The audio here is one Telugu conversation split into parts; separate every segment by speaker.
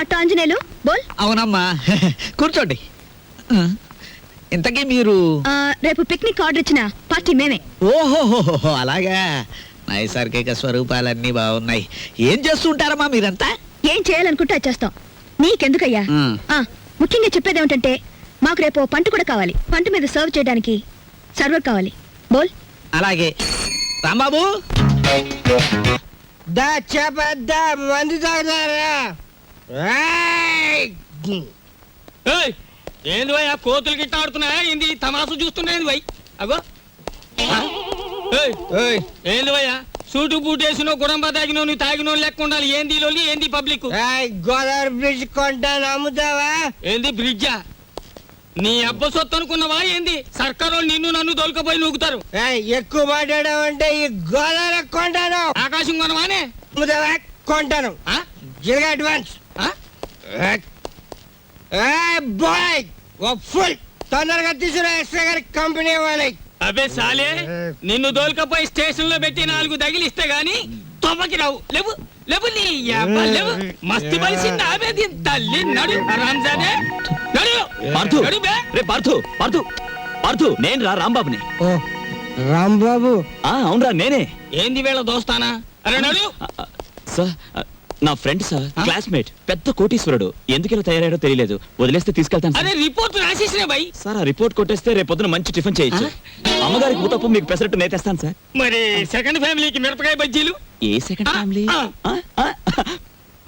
Speaker 1: అట్ట ఆంజనేయులు బోల్.
Speaker 2: అవునమ్మా కూర్చోండి. ఇంతకీ మీరు
Speaker 1: రేపు పిక్నిక్ ఆర్డర్ ఇచ్చిన పార్టీ మేమే.
Speaker 2: ఓహోహోహో అలాగా. నైసర్గిక స్వరూపాలన్నీ బాగున్నాయి. ఏం చేస్తుంటారమ్మా మీరంతా?
Speaker 1: ఏం చేయాలనుకుంటే అది చేస్తాం. నీకెందుకయ్యా? ముఖ్యంగా చెప్పేది ఏమిటంటే మాకు రేపు పంట కూడా కావాలి. పంట మీద సర్వ్ చేయడానికి సర్వర్ కావాలి. బోల్.
Speaker 2: అలాగే రాంబాబు.
Speaker 3: మందు తాగుతారా?
Speaker 4: ఏంది భయ్, ఆ కోతులు గిట్ట ఆడుతున్నాయా? ఏంది తమాసు చూస్తున్నాయి భయ్? అగో ఏంది భయ్యా, సూటు బూట్ వేసినో గుడంబా తాగినో నువ్వు తాగినో లెక్క ఉండాలి. ఏంది లోలి, ఏంది పబ్లిక్?
Speaker 3: గోదావరి బ్రిడ్జ్ కొంటాను, అమ్ముతావా?
Speaker 4: ఏంది బ్రిడ్జా? నీ అబ్బ సొత్తు అనుకున్నావా ఏంది? సర్కారు నిన్ను నన్ను దొలకపోయి నూగుతారు.
Speaker 3: ఎక్కువ మాట్లాడావంటే ఈ గోదావరి కొంటాను.
Speaker 4: ఆకాశం కొనవానే?
Speaker 3: అమ్ముతావా? కొంటాను. అడ్వాన్స్ బాయ్ ఫుల్ తొందరగా తీసుకురా. ఎక్స్ట్రా గారి కంపెనీ వాళ్ళకి.
Speaker 4: అబే సాలే, నిన్ను దోల్కపోయి స్టేషన్ లో పెట్టి 4 తగిలిస్తే గాని తొమ్మకి రావు. లేవు లేవు నీ అబ్బా లేవు. మస్తు బలిసింది ఆమె దీని తల్లి. నడు రంజానే నడు.
Speaker 5: పార్థు నేను రా రాంబాబుని.
Speaker 3: రాంబాబు?
Speaker 5: అవునరా నేనే.
Speaker 4: ఏంది వేళ దోస్తానా? అరే నడు.
Speaker 5: సార్ నా ఫ్రెండ్ సార్, క్లాస్మేట్, పెద్ద కోటీశ్వరుడు. ఎందుకెలా తయారయ్యాడో తెలియలేదు. వదిలేస్తే తీసుకెళ్తాను.
Speaker 4: అరే రిపోర్ట్ రాసేసినా భయ్.
Speaker 5: సార్ ఆ రిపోర్ట్ కొట్టేస్తే రేపు పొద్దున మంచి టిఫిన్ చేయొచ్చు. అమ్మగారికి ఊతప్పు, మీకు పెసరట్టు నేతేస్తాను సార్.
Speaker 4: మరి సెకండ్ ఫ్యామిలీకి మిరపకాయ బజ్జీలు?
Speaker 5: ఏ సెకండ్ ఫ్యామిలీ?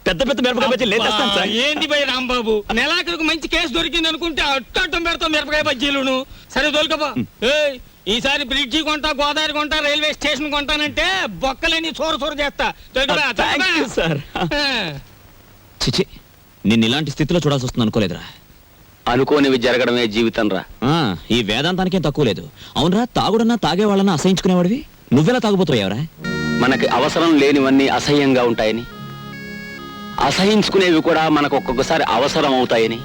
Speaker 5: పెద్ద పెద్ద మిరపకాయ బజ్జీలు నేతేస్తాను సార్.
Speaker 4: ఏంది భయ్ రాంబాబు, నెలాఖరుకు మంచి కేసు దొరికింది అనుకుంటే అట్టం పెడతాం మిరపకాయ బజ్జీలును. సరే దొరకపా. ఈసారి బ్రిడ్జి కొంటా, గోదావరి కొంటా, రైల్వే స్టేషన్ కొంటానంటే బొక్కలేని చోర చేస్తా.
Speaker 5: చిచి, నిన్ను ఇలాంటి స్థితిలో చూడాల్సి వస్తుంది అనుకోలేదురా.
Speaker 6: అనుకోనివి జరగడమే జీవితం రా.
Speaker 5: ఈ వేదాంతానికేం తక్కువ లేదు. అవునరా, తాగుడన్నా తాగేవాళ్ళన్నా అసహించుకునేవాడివి. నువ్వెలా తాగుపోతావురా?
Speaker 6: మనకి అవసరం లేనివన్నీ అసహ్యంగా ఉంటాయని, అసహించుకునేవి కూడా మనకు ఒక్కొక్కసారి అవసరం అవుతాయని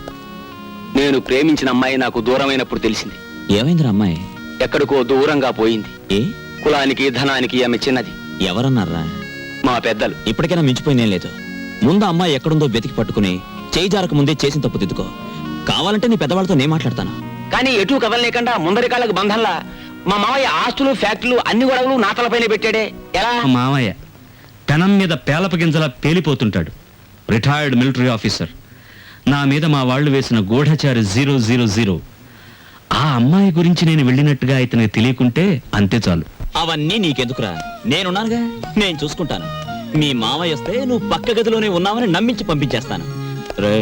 Speaker 6: నేను ప్రేమించిన అమ్మాయి నాకు దూరమైనప్పుడు తెలిసింది.
Speaker 5: ఏమైందిరా అమ్మాయి?
Speaker 6: ఎక్కడికో దూరంగా పోయింది.
Speaker 5: ఏ
Speaker 6: కులానికి ధనానికి ఆమె చిన్నది.
Speaker 5: ఎవరన్నారా?
Speaker 6: మా పెద్దలు.
Speaker 5: ఇప్పటికైనా మించిపోయినేం లేదు. ముందు అమ్మాయి ఎక్కడుందో వెతికి పట్టుకుని చేయి జారక ముందే చేసిన తప్పు దిద్దుకో. కావాలంటే నీ పెద్దవాళ్ళతో నేను మాట్లాడతాను.
Speaker 6: కానీ ఎటు కదలలేకుండా ముందరి కాళ్ళకు బంధంలా మా మావయ్య ఆస్తులు, ఫ్యాక్టరీలు, అన్ని గొడవలు నా తలపైన పెట్టాడే. ఎలా?
Speaker 7: మావయ్య పెనం మీద పేలప గింజలా పేలిపోతుంటాడు. Retired military officer. నా మీద మా వాళ్ళు వేసిన గూఢచారి 000. ఆ అమ్మాయి గురించి నేను వెళ్ళినట్టుగా ఇతనికి తెలియకుంటే అంతే చాలు.
Speaker 5: అవన్నీ నీకెందుకురా, నేనున్నానుగా, నేను చూసుకుంటాను. మీ మావయ్య వస్తే నువ్వు పక్క గదిలోనే ఉన్నావని నమ్మించి పంపించేస్తాను. రే,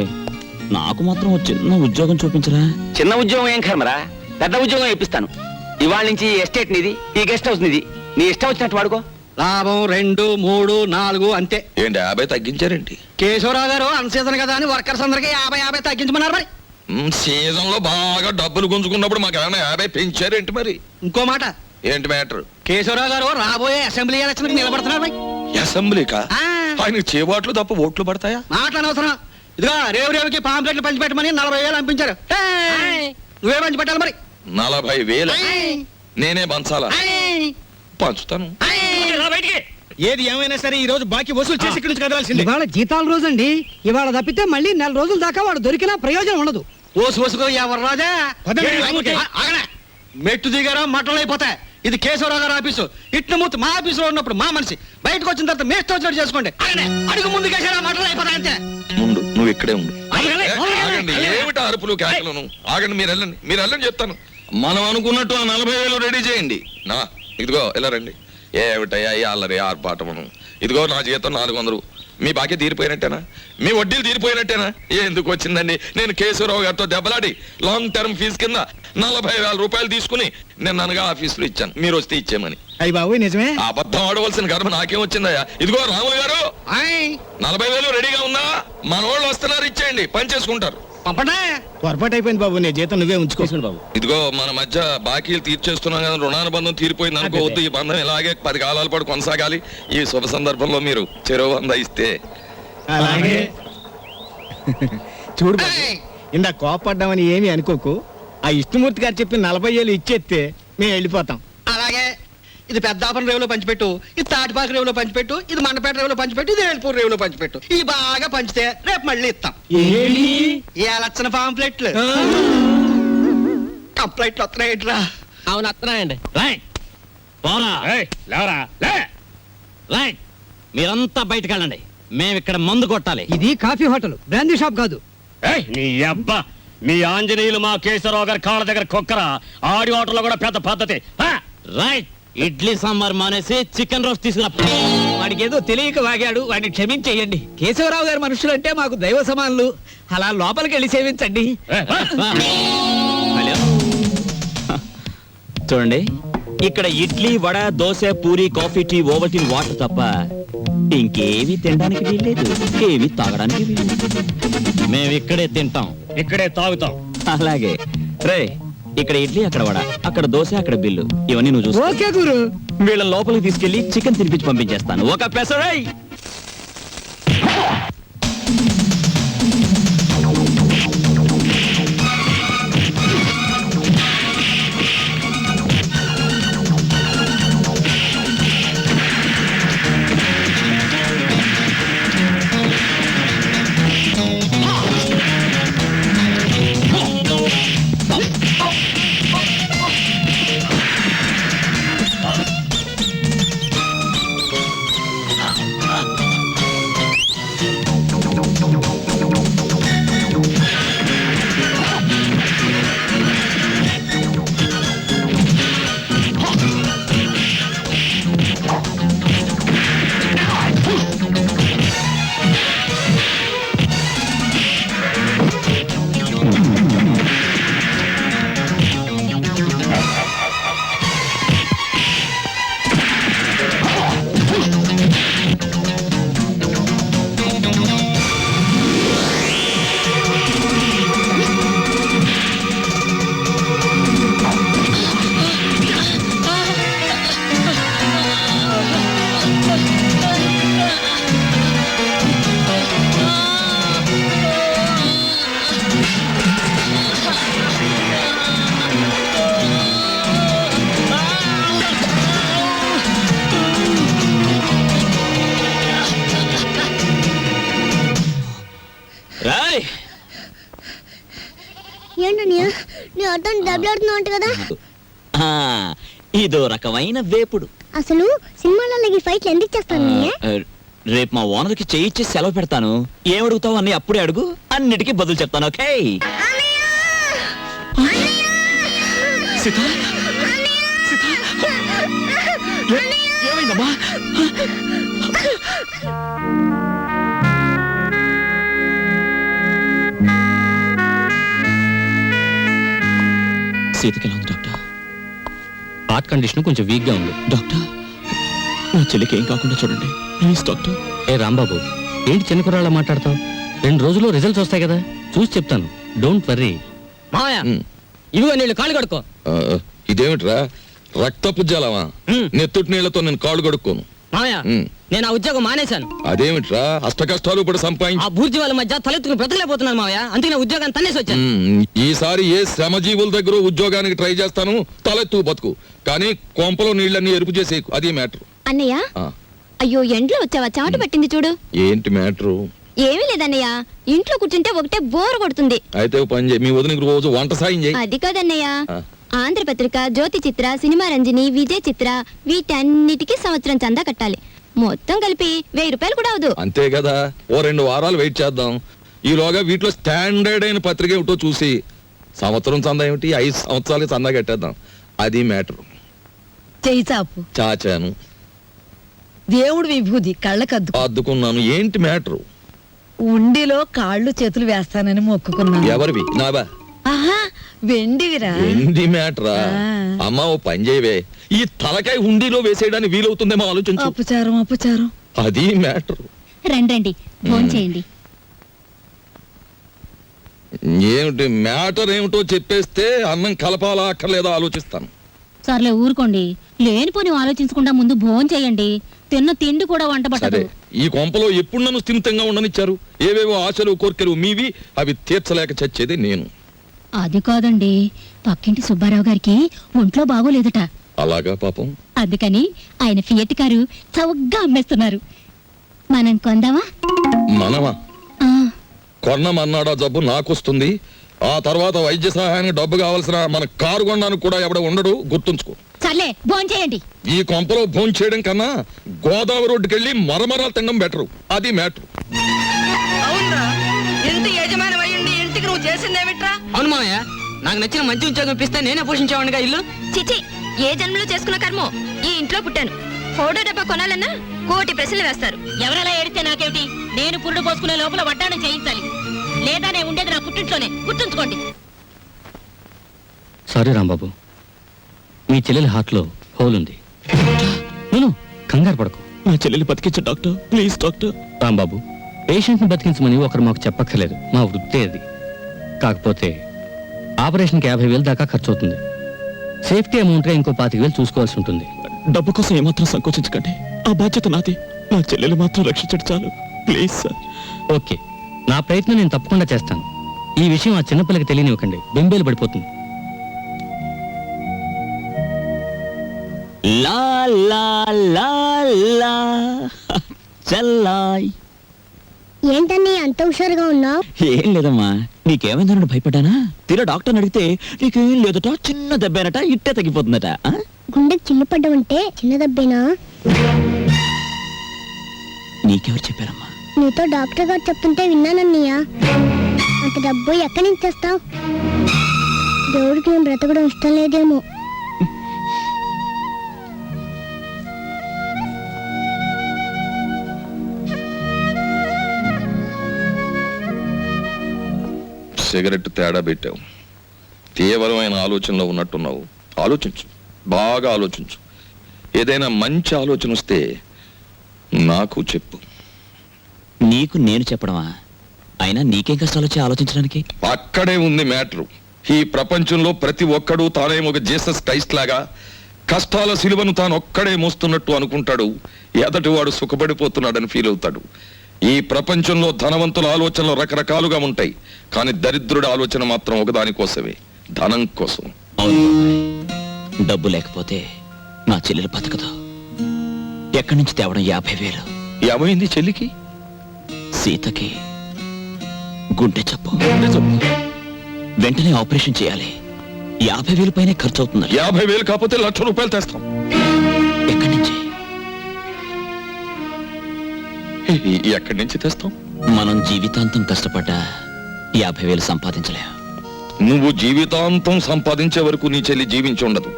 Speaker 5: నాకు మాత్రం చిన్న ఉద్యోగం చూపించరా.
Speaker 6: చిన్న ఉద్యోగం ఏం కర్మరా, పెద్ద ఉద్యోగం ఇప్పిస్తాను. ఇవాళ నుంచి ఎస్టేట్ నిది, ఈ గెస్ట్ హౌస్ నిది. నీ ఇష్టం వచ్చినట్టు వాడుకో.
Speaker 2: లాభం 2, 3, 4 అంతే.
Speaker 8: ఏంటి 50 తగ్గించారేంటి?
Speaker 2: కేశవరావు గారు అన్ సీజన్ కదా అని వర్కర్స్ అందరికి 50 తగ్గించమన్నారు. మరి
Speaker 8: సీజన్ లో బాగా డబ్బులు గుంజుకున్నప్పుడు మాకు ఏమైనా 50 పెంచారేంటి? మరి
Speaker 2: ఇంకో మాట.
Speaker 8: ఏంటి మ్యాటర్?
Speaker 2: కేశవరావు గారు రాబోయే అసెంబ్లీ ఎలక్షన్ నిలబడుతున్నారు.
Speaker 8: అసెంబ్లీకా? ఆయన చేబాట్లు తప్ప ఓట్లు పడతాయా?
Speaker 2: మాట్లాడనవసరం. ఇదిగో రేవుకి పాంప్లెట్లు పంచిపెట్టమని 40,000 పంపించారు. నువ్వే పంచి పెట్టాలి. మరి
Speaker 8: 40,000 నేనే పంచాలా? పంచుతాను.
Speaker 2: ఏది ఏమైనా సరే ఈ రోజు బాకీ వసూలు చేసి ఇక్కడి నుంచి కదలాల్సింది.
Speaker 3: ఇవాళ జీతాల రోజు అండి. ఇవాళ తప్పితే మళ్ళీ 4 రోజుల దాకా వాడు దొరికినా ప్రయోజనం ఉండదు.
Speaker 2: ఓసు వసుకో ఎవరు రాజా. మెట్టు దిగారా మట్టలు అయిపోతాయి. ఇది కేశవరావు గారు ఆఫీసు. ఇట్ల మూర్తి మా ఆఫీసులో ఉన్నప్పుడు మా మనిషి, బయటకు వచ్చిన తర్వాత మేస్తో వచ్చినట్టు చేసుకోండి. అడుగు ముందు కేసారా మట్టలు అయిపోతాయి అంతే.
Speaker 8: ముందు నువ్వు ఇక్కడే ఉండు. ఏమిటి అరుపులు కేకలను? ఆగండి, మీరు వెళ్ళండి చెప్తాను. మనం అనుకున్నట్టు ఆ 40,000 రెడీ చేయండి. నా ఇదిగో ఇలా రండి. ఏమిటయ్యా ఈ అల్లరి ఆర్పాటమును? ఇదిగో నా జీతం 400. మీ బాకీ తీరిపోయినట్టేనా? మీ వడ్డీలు తీరిపోయినట్టేనా? ఎందుకు వచ్చిందండి? నేను కేశవరావు గారితో దెబ్బలాడి లాంగ్ టర్మ్ ఫీజు కింద 40,000 రూపాయలు తీసుకుని నేను అనగా ఆఫీసులో ఇచ్చాను. మీరు వస్తే ఇచ్చేమని.
Speaker 3: అయ్యి బాబు నిజమే.
Speaker 8: అబద్ధం ఆడవలసిన కర్మ నాకేం వచ్చిందయ్యా? ఇదిగో రాములు గారు, 40,000 రెడీగా ఉందా? మన వాళ్ళు వస్తున్నారు, ఇచ్చేయండి, పని చేసుకుంటారు.
Speaker 2: పంపడా.
Speaker 3: పొరపాటు అయిపోయింది బాబు. నీ జీతం నువ్వే ఉంచుకోవాలి బాబు.
Speaker 8: ఇదిగో మన మధ్య బాకీలు తీర్చేస్తున్నాం కదా, రుణానుబంధం తీరిపోయింది అనుకోవద్దు. ఈ బంధం ఇలాగే 10 కాలాల పాటు కొనసాగాలి. ఈ శుభ సందర్భంలో మీరు చెరువు 100 ఇస్తే.
Speaker 3: అలాగే. చూడు బాబు, ఇందా కోపడ్డామని ఏమీ అనుకోకు. ఆ ఇష్టమూర్తి గారు చెప్పి 40,000 ఇచ్చేస్తే మేము వెళ్ళిపోతాం.
Speaker 2: అలాగే. ఇది పెద్దాపురం రేవులో పంచిపెట్టు, ఇది తాటిపాక రేవులో పంచిపెట్టు, ఇది మండపేట రేవులో పంచిపెట్టు, ఇది వేల్పూర్ రేవులో పంచిపెట్టు. ఈ బాగా పంచితే రేపు మళ్ళీ ఇస్తాం. ఏ లక్షణ పాంప్లెట్లు కంప్లైంట్లు వస్తున్నాయిట్రా.
Speaker 3: అవును వస్తున్నాయండి.
Speaker 5: రైట్ పోరా
Speaker 4: లేవరా లే.
Speaker 5: రైట్ మీరంతా బయటకు వెళ్ళండి, మేము ఇక్కడ మందు కొట్టాలి.
Speaker 3: ఇది కాఫీ హోటల్, బ్రాందీ షాప్ కాదు.
Speaker 4: నీ అబ్బా మీ ఆంజనేయులు మా కేశవరావు గారి కాళ్ళ దగ్గర కుక్కరా. ఆడి హోటల్లో కూడా పెద్ద పద్ధతి.
Speaker 5: రైట్ ఇడ్లీ సాంబార్ మానేసి చికెన్ రోస్ట్ తీసుకురా.
Speaker 3: వాడికి ఏదో తెలియక వాగాడు, వాడిని క్షమించేయండి. కేశవరావు గారి మనుషులు అంటే మాకు దైవ సమానులు. అలా లోపలికి వెళ్ళి సేవించండి.
Speaker 5: హలో చూడండి, ఇక్కడ idli vada dosa puri coffee tea Ovaltine water తప్ప ఇంకేవి తినడానికి వీల్లేదు, ఏవి తాగడానికి వీల్లేదు. మేము ఇక్కడే తింటాం,
Speaker 4: ఇక్కడే తాగుతాం.
Speaker 5: అలాగే రే ఇక్కడ ఇడ్లీ అక్కడ వడ అక్కడ దోశ అక్కడ బిల్లు, ఇవన్నీ నువ్వు చూసుకో.
Speaker 3: ఓకే గురు.
Speaker 5: వీళ్ళ లోపలికి తీసుకెళ్లి చికెన్ తినిపించి పంపించేస్తాను. ఒక పెసరై
Speaker 9: ఏంటన్నయ్య నీ అర్థం దెబ్బలాడుతున్నావు అంట కదా.
Speaker 5: ఇదో రకమైన వేపుడు.
Speaker 9: అసలు సినిమాలలో ఈ ఫైట్లు ఎందుకు చేస్తాను?
Speaker 5: రేపు మా ఓనర్కి చేయిచ్చి సెలవు పెడతాను. ఏమడుగుతావు అన్ని అప్పుడే అడుగు, అన్నిటికీ బదులు చెప్తాను. ఓకే ఏమైందమ్మా? సీతకి ఎలా ఉంది డాక్టర్?
Speaker 4: హార్ట్ కండిషన్ కొంచెం వీక్ గా ఉంది.
Speaker 5: డాక్టర్ నా చెల్లికి ఏం కాకుండా చూడండి ప్లీజ్ డాక్టర్.
Speaker 4: ఏ రాంబాబు ఏంటి చిన్న కుర్రాళ్ళ మాట్లాడతావు? 2 రోజుల్లో రిజల్ట్స్ వస్తాయి కదా, చూసి చెప్తాను. Don't worry.
Speaker 3: మావయ్య ఇవిగో నీళ్ళు కాళ్ళు కడుక్కో.
Speaker 8: ఇదేమిట్రా రక్తపు జలమా? నెత్తుటి నీళ్లతో నేను కాళ్ళు కడుక్కోను.
Speaker 3: మావయ్య నేను ఆ ఉద్యోగం మానేశాను.
Speaker 8: అదేమిట్రా అష్ట కష్టాలు ఇప్పుడు
Speaker 3: ఆ
Speaker 8: సంపాదించి
Speaker 3: బూర్జీ వాళ్ళ మధ్య తలెత్తుకుని బ్రతకలేకపోతున్నాను మావయ్య, అందుకే నా ఉద్యోగాన్ని తన్నేసి వచ్చాను.
Speaker 8: ఈసారి ఏ శ్రమజీవుల దగ్గర ఉద్యోగానికి ట్రై చేస్తాను, తలెత్తు బతుకు. కానీ కొంపలో నీళ్ళన్నీ ఎరుపు చేసేకు, అది మ్యాటర్.
Speaker 9: అన్నయ్య అయ్యో ఎండ్లో వచ్చావా, చెమట పట్టింది చూడు.
Speaker 8: ఏంటి మ్యాటరు?
Speaker 9: ఏమీ లేదన్నయ్య, ఇంట్లో కూర్చుంటే ఒకటే బోర్ కొడుతుంది.
Speaker 8: అయితే ఓ పని చేయి, మీ వదినకి రోజు వంట సాయం చేయి.
Speaker 9: అది కాదన్నయ్య, ఆంధ్రపత్రిక, జ్యోతి చిత్ర, సినిమా రంజని, విజయ్ చిత్ర వీటన్నిటికీ సంవత్సరం చందా కట్టాలి. మొత్తం కలిపి 1000 రూపాయలు కూడా అవదు.
Speaker 8: అంతే కదా, ఓ 2 వారాలు వెయిట్ చేద్దాం. ఈలోగా వీటిలో స్టాండర్డ్ అయిన పత్రిక ఏమిటో చూసి సంవత్సరం చందా ఏమిటి 5 సంవత్సరాలకి చందా కట్టేద్దాం. అది మ్యాటర్.
Speaker 10: చేయి చాపు.
Speaker 8: చాచాను,
Speaker 10: దేవుడు విభూది కళ్ళకద్దు
Speaker 8: అద్దుకున్నాను. ఏంటి మ్యాటరు?
Speaker 10: ఉండిలో కాళ్ళు చేతులు వేస్తానని మొక్కుకున్నాను.
Speaker 8: ఎవరివి? నావా?
Speaker 10: ఆహా వెండివిరా.
Speaker 8: ఏంటి మ్యాటరా? అమ్మా ఓ పని చేయవే, ఈ తలకాయ హుండీలో వేసేయడానికి వీలవుతుందేమో ఆలోచించు.
Speaker 10: అపచారం అపచారం.
Speaker 8: అది మ్యాటర్.
Speaker 9: రండి భోంచేయండి.
Speaker 8: ఏమిటి మ్యాటర్ ఏమిటో చెప్పేస్తే అన్నం కలపాలా అక్కర్లేదా ఆలోచిస్తాను.
Speaker 9: సర్లే ఊరుకోండి, లేనిపోని ఆలోచించకుండా ముందు భోజనం చేయండి. తిన్న తిండి కూడా వంట
Speaker 8: సరే,
Speaker 9: పట్టదు.
Speaker 8: ఈ కొంపలో ఎప్పుడు నన్ను స్థిమితంగా ఉండనిచ్చారు? ఏవేవో ఆశలు కోర్కెలు మీవి, అవి తీర్చలేక చచ్చేది నేను.
Speaker 9: అది కాదండి, పక్కింటి సుబ్బారావు గారికి ఒంట్లో బాగోలేదట.
Speaker 8: అలాగా పాపం.
Speaker 9: అందుకని ఆయన ఫియట్ కారు చౌకగా అమ్మేస్తున్నారు. మనం కొందామా?
Speaker 8: మనమా? కొన్నమన్నాడా జబ్బు నాకొస్తుంది. ఆ తర్వాత వైద్య సహాయానికి డబ్బు కావాల్సిన మన కారు కొనడానికి కూడా ఎవడ ఉండడు, గుర్తుంచుకో.
Speaker 9: సర్లే భోంచేయండి.
Speaker 8: ఈ కొంపలో భోజనం చేయడం కన్నా గోదావరి రోడ్డుకెళ్ళి మరమరాలు తినడం బెటరు. అది మ్యాటర్.
Speaker 10: అవునరా, ఇంటి యజమాని అయ్యండి ఇంటికి నువ్వు చేసిందేమిట్రా?
Speaker 2: అవును మామయ్య, నాకు నచ్చిన మంచి ఉద్యోగం ఇప్పిస్తే నేనే పోషించేవాడిగా ఇల్లు.
Speaker 1: చిచి, ఏ జన్మలో చేసుకున్న కర్మో ఈ ఇంట్లో పుట్టాను. ఫోటో డబ్బా కొనాలన్నా కోటి ప్రశ్నలు వేస్తారు.
Speaker 9: ఎవరెలా ఏడితే నాకేమిటి? నేను పురుడు పోసుకునే లోపల వడ్డాణం చేయించాలి. లేదా నేను ఉండేది నా పుట్టింట్లోనే, గుర్తుంచుకోండి.
Speaker 7: సారీ రాంబాబు, మీ చెల్లెలి హార్ట్లో హోల్ ఉంది. నేను కంగారు పడకు.
Speaker 5: నా చెల్లెలు బతికించు డాక్టర్, ప్లీజ్ డాక్టర్.
Speaker 7: రాంబాబు, పేషెంట్ని బతికించమని ఒకరు మాకు చెప్పక్కర్లేదు, మా వృత్తే అది. కాకపోతే ఆపరేషన్కి 50,000 దాకా ఖర్చు అవుతుంది. సేఫ్టీ అమౌంట్గా ఇంకో 25,000 చూసుకోవాల్సి ఉంటుంది.
Speaker 5: డబ్బు కోసం ఏమాత్రం సంకోచించకండి, ఆ బాధ్యత నాది. నా చెల్లెలు మాత్రం రక్షించడు చాలు, ప్లీజ్ సార్.
Speaker 7: ఓకే, నా ప్రయత్నం నేను తప్పకుండా చేస్తాను. ఈ విషయం ఆ చిన్నపిల్లకి తెలియనివ్వకండి, బెంబేలు పడిపోతుంది.
Speaker 5: లా లా లా లా చల్లాయ్.
Speaker 9: ఏంటని అంత హుషారుగా ఉన్నావు?
Speaker 5: ఏం లేదమ్మా, నీకేమైందన్న భయపడ్డానా? తీరా డాక్టర్ని అడిగితే నీకేం లేదట, చిన్న దెబ్బేనట, ఇట్టే తగ్గిపోతుందట.
Speaker 9: గుండెకి చిల్లు పడ్డమంటే చిన్న దెబ్బేనా?
Speaker 5: నీకెవరు చెప్పారమ్మా?
Speaker 9: నీతో డాక్టర్ గారు చెప్తుంటే విన్నానన్నయ్య. అంత డబ్బు ఎక్కడి నుంచి తెస్తావు? దేవుడికి నేను బ్రతకడం ఇష్టం లేదేమో.
Speaker 8: సిగరెట్ తేడా పెట్టావు. తీవ్రమైన ఆలోచనలో ఉన్నట్టున్నావు. ఆలోచించు, బాగా ఆలోచించు. ఏదైనా మంచి ఆలోచన వస్తే నాకు చెప్పు.
Speaker 5: నీకు నేను చెప్పడమా? అయినా నీకేం కష్టాలు వచ్చి ఆలోచించడానికి?
Speaker 8: అక్కడే ఉంది మ్యాటరు. ఈ ప్రపంచంలో ప్రతి ఒక్కడూ తానేమో ఒక జీసస్ క్రైస్ట్ లాగా కష్టాల సిలువను తాను ఒక్కడే మోస్తున్నట్టు అనుకుంటాడు. ఎదటివాడు సుఖపడిపోతున్నాడని ఫీల్ అవుతాడు. ఈ ప్రపంచంలో ధనవంతుల ఆలోచనలు రకరకాలుగా ఉంటాయి, కానీ దరిద్రుడి ఆలోచన మాత్రం ఒకదానికోసమే, ధనం కోసం.
Speaker 5: అవును బాబాయ్, డబ్బు లేకపోతే నా చెల్లెలు బతకదు. ఎక్కడి నుంచి తేవడం? 50,000.
Speaker 8: ఏమైంది చెల్లికి?
Speaker 5: సీతకి గుండె జబ్బు. వెంటనే ఆపరేషన్ చేయాలి. 50,000 పైనే ఖర్చు అవుతుంది.
Speaker 8: 50,000 కాకపోతే 1,00,000 రూపాయలు తెస్తాం.
Speaker 5: ఎక్కడి నుంచి?
Speaker 8: ఎక్కడి నుంచి తెస్తాం?
Speaker 5: మనం జీవితాంతం కష్టపడ్డా 50,000 సంపాదించలేం.
Speaker 8: నువ్వు జీవితాంతం సంపాదించే వరకు నీ చెల్లి జీవించి ఉండదు.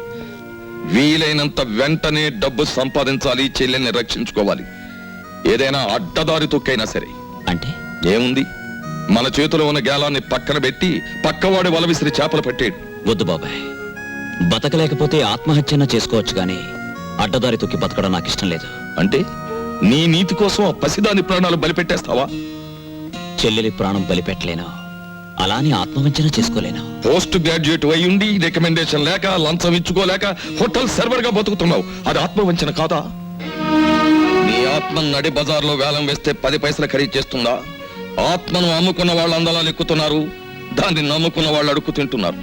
Speaker 8: వీలైనంత వెంటనే డబ్బు సంపాదించాలి, చెల్లెల్ని రక్షించుకోవాలి. ఏదైనా అడ్డదారి తొక్కైనా సరే.
Speaker 5: అంటే
Speaker 8: ఏముంది, మన చేతిలో ఉన్న గేలాన్ని పక్కన పెట్టి పక్కవాడి వల విసిరి చేపలు పట్టేడు.
Speaker 5: వద్దు బాబాయ్, బతకలేకపోతే ఆత్మహత్యన చేసుకోవచ్చు, కానీ అడ్డదారి తొక్కి బతకడం నాకు ఇష్టం లేదు.
Speaker 8: అంటే నీ నీతి కోసం ఆ పసిదాని ప్రాణాలు బలిపెట్టేస్తావా?
Speaker 5: చెల్లెలి ప్రాణం బలిపెట్టలేను, అలానే ఆత్మవంచన చేసుకోలేను.
Speaker 8: పోస్ట్ గ్రాడ్యుయేట్ అయి ఉండి రికమెండేషన్ లేక, లంచం ఇచ్చుకోలేక హోటల్ సర్వర్ గా బతుకుతున్నావు. అది ఆత్మవంచన కాదా? నీ ఆత్మ నడి బజార్లో వేలం వేస్తే 10 పైసలు ఖరీదు చేస్తుందా? ఆత్మను అమ్ముకున్న వాళ్ళు అందలా ఎక్కుతున్నారు, దాన్ని నమ్ముకున్న వాళ్ళు అడుక్కు తింటున్నారు.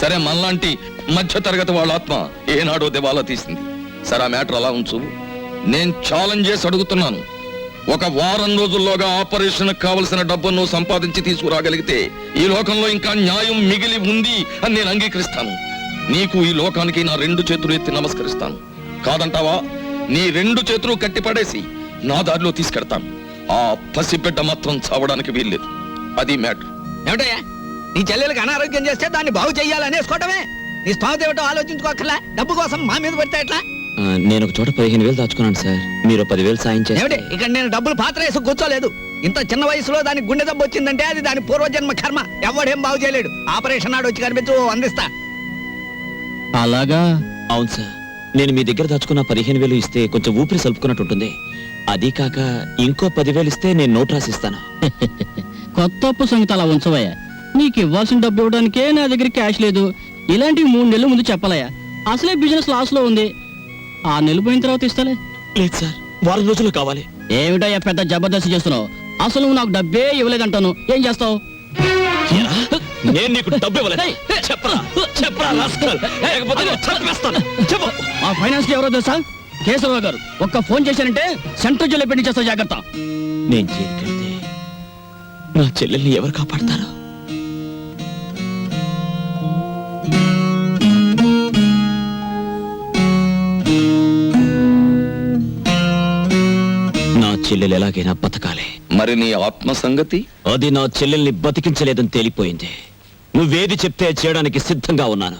Speaker 8: సరే, మనలాంటి మధ్య తరగతి వాళ్ళ ఆత్మ ఏనాడో దివాలా తీసింది. సరే, ఆ మ్యాటర్ అలా ఉంచు. నేను ఛాలెంజ్ చేసి అడుగుతున్నాను. ఒక వారం రోజుల్లోగా ఆపరేషన్ కావలసిన డబ్బును నువ్వు సంపాదించి తీసుకురాగలిగితే ఈ లోకంలో ఇంకా న్యాయం మిగిలి ఉంది అని నేను అంగీకరిస్తాను. నీకు, ఈ లోకానికి నా 2 చేతులు ఎత్తి నమస్కరిస్తాను. కాదంటావా? నీ 2 చేతులు కట్టిపడేసి నా దారిలో తీసుకెడతాను. ఆ పసిబిడ్డ మాత్రం చావడానికి వీల్లేదు. అది మ్యాటర్.
Speaker 3: ఏమిటయ్యా, నీ చెల్లెలకు అనారోగ్యం చేస్తే దాన్ని బాగు చెయ్యాలనేసుకోవటమే. నీ స్థానం ఏమిటో ఆలోచించుకోకర్లా. డబ్బు కోసం మా మీద పడితే ఎట్లా?
Speaker 5: నేను ఒక చోట 15,000 దాచుకున్నాను సార్, మీరు 10,000 సాయం
Speaker 3: ఏమిటి,
Speaker 5: చేయండి.
Speaker 3: ఇక్కడ నేను డబ్బులు పాత్ర వేసి కూర్చోలేదు. ఇంత చిన్న వయసులో దానికి గుండె జబ్బు వచ్చిందంటే అది దాని పూర్వజన్మ కర్మ. ఎవడేం బాగు చేయలేడు. ఆపరేషన్ నాడు వచ్చి కనిపించు, అందిస్తా.
Speaker 7: అలాగా?
Speaker 5: అవును సార్, నేను మీ దగ్గర దాచుకున్న 15,000 ఇస్తే కొంచెం ఊపిరి సలుపుకున్నట్టు ఉంటుంది. అది కాక ఇంకో 10,000 ఇస్తే నేను నోట్ రాసిస్తాను.
Speaker 7: కొత్త అప్పు సంగతి అలా ఉంచవయ్యా. నీకు ఇవ్వాల్సిన డబ్బు ఇవ్వడానికే నా దగ్గర క్యాష్ లేదు. ఇలాంటివి 3 నెలల ముందు చెప్పాలయ్యా. అసలే బిజినెస్ లాస్ లో ఉంది. 6 నెలలు పోయిన తర్వాత ఇస్తాలే.
Speaker 5: లేదు సార్, వారం రోజులు కావాలి.
Speaker 7: ఏమిటయ్యా పెద్ద జబర్దస్త్ చేస్తున్నావు? అసలు నువ్వు నాకు డబ్బే ఇవ్వలేదంటాను, ఏం చేస్తావు?
Speaker 5: ఏరా? నేను నీకు డబ్బు ఇవ్వలేదు చెప్పరా చెప్పరా రాస్కల్. లేకపోతే నేను చంపేస్తాను. చెప్పు.
Speaker 4: మా ఫైనాన్స్ ఎవరో తెలుసా? కేశవరావు గారు. ఒక్క ఫోన్ చేశానంటే సెంట్రల్ జైల్లో పెట్టి చేస్తా, జాగ్రత్త.
Speaker 5: నేను జైలుకెళ్తే నా చెల్లెల్ని ఎవరు కాపాడతారు? నా చెల్లెలు ఎలాగైనా బతకాలి.
Speaker 8: మరి నీ ఆత్మ సంగతి?
Speaker 5: అది నా చెల్లెల్ని బతికించలేదని తేలిపోయింది. నువ్వేది చెప్తే చేయడానికి సిద్ధంగా ఉన్నాను.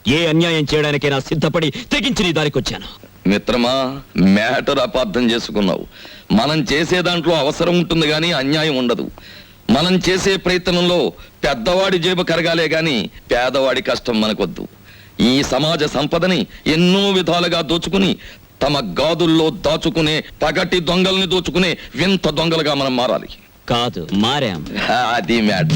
Speaker 5: ఏ అన్యాయం చేయడానికైనా సిద్ధపడి తెగించి నీ దారికొచ్చాను.
Speaker 8: మిత్రమా, మ్యాటర్ అపార్థం చేసుకున్నావు. మనం చేసే దాంట్లో అవసరం ఉంటుంది గాని అన్యాయం ఉండదు. మనం చేసే ప్రయత్నంలో పెద్దవాడి జేబు కరగాలే గాని పేదవాడి కష్టం మనకొద్దు. ఈ సమాజ సంపదని ఎన్నో విధాలుగా దోచుకుని తమ గాదుల్లో దాచుకునే పగటి దొంగల్ని దోచుకునే వింత దొంగలుగా మనం మారాలి.
Speaker 5: కాదు, మారాం.
Speaker 8: అది మ్యాటర్.